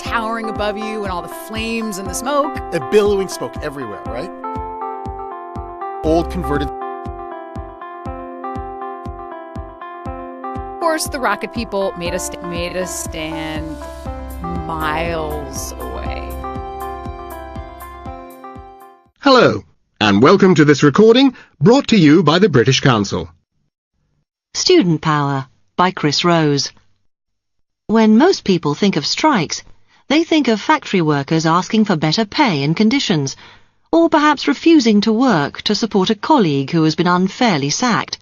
towering above you and all the flames and the smoke. The billowing smoke everywhere, right? Old converted. Of course, the rocket people made us stand miles away. Hello, and welcome to this recording brought to you by the British Council. Student Power by Chris Rose. When most people think of strikes, they think of factory workers asking for better pay and conditions, or perhaps refusing to work to support a colleague who has been unfairly sacked.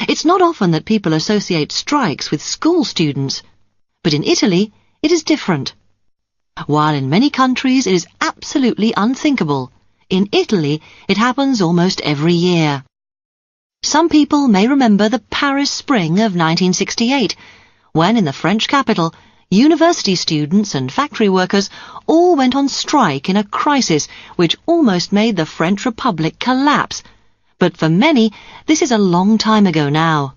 It's not often that people associate strikes with school students, but in Italy it is different. While in many countries it is absolutely unthinkable, in Italy it happens almost every year. Some people may remember the Paris Spring of 1968, when in the French capital, university students and factory workers all went on strike in a crisis which almost made the French Republic collapse. But for many, this is a long time ago now.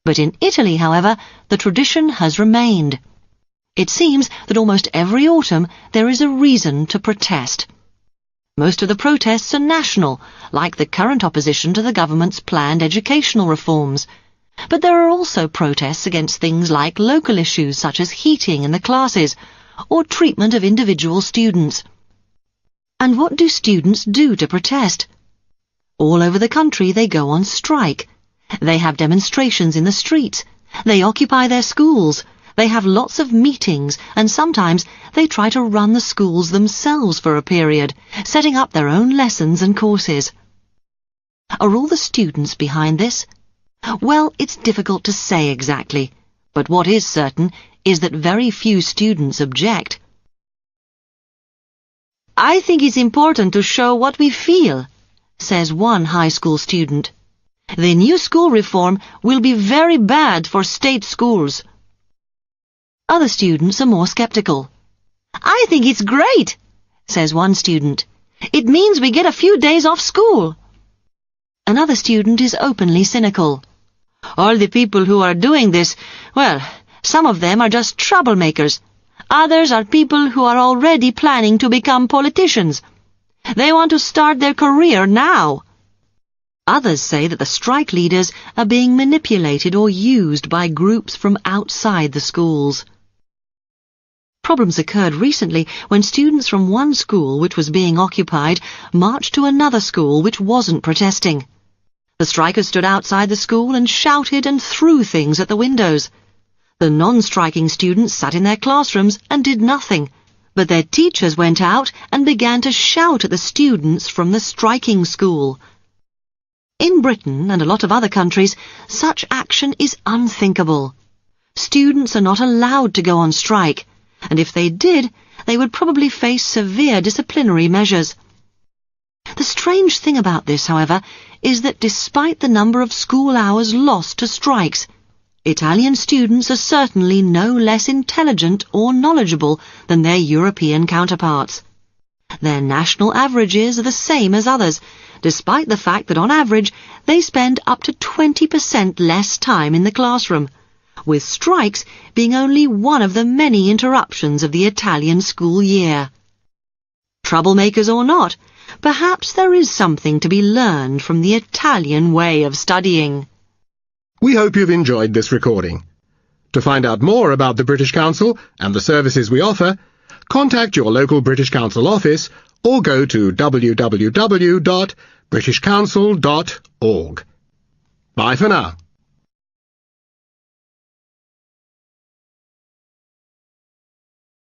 But in Italy, however, the tradition has remained. It seems that almost every autumn there is a reason to protest. Most of the protests are national, like the current opposition to the government's planned educational reforms. But there are also protests against things like local issues such as heating in the classes or treatment of individual students. And what do students do to protest? All over the country they go on strike. They have demonstrations in the streets. They occupy their schools. They have lots of meetings, and sometimes they try to run the schools themselves for a period, setting up their own lessons and courses. Are all the students behind this? Well, it's difficult to say exactly, but what is certain is that very few students object. "I think it's important to show what we feel," says one high school student. "The new school reform will be very bad for state schools." Other students are more skeptical. "I think it's great," says one student. "It means we get a few days off school." Another student is openly cynical. "All the people who are doing this, well, some of them are just troublemakers. Others are people who are already planning to become politicians. They want to start their career now." Others say that the strike leaders are being manipulated or used by groups from outside the schools. Problems occurred recently when students from one school which was being occupied marched to another school which wasn't protesting. The strikers stood outside the school and shouted and threw things at the windows. The non-striking students sat in their classrooms and did nothing, but their teachers went out and began to shout at the students from the striking school. In Britain and a lot of other countries, such action is unthinkable. Students are not allowed to go on strike, and if they did, they would probably face severe disciplinary measures. The strange thing about this, however, is that despite the number of school hours lost to strikes, Italian students are certainly no less intelligent or knowledgeable than their European counterparts. Their national averages are the same as others, despite the fact that on average they spend up to 20% less time in the classroom, with strikes being only one of the many interruptions of the Italian school year. Troublemakers or not, perhaps there is something to be learned from the Italian way of studying. We hope you've enjoyed this recording. To find out more about the British Council and the services we offer, contact your local British Council office or go to www.britishcouncil.org. Bye for now.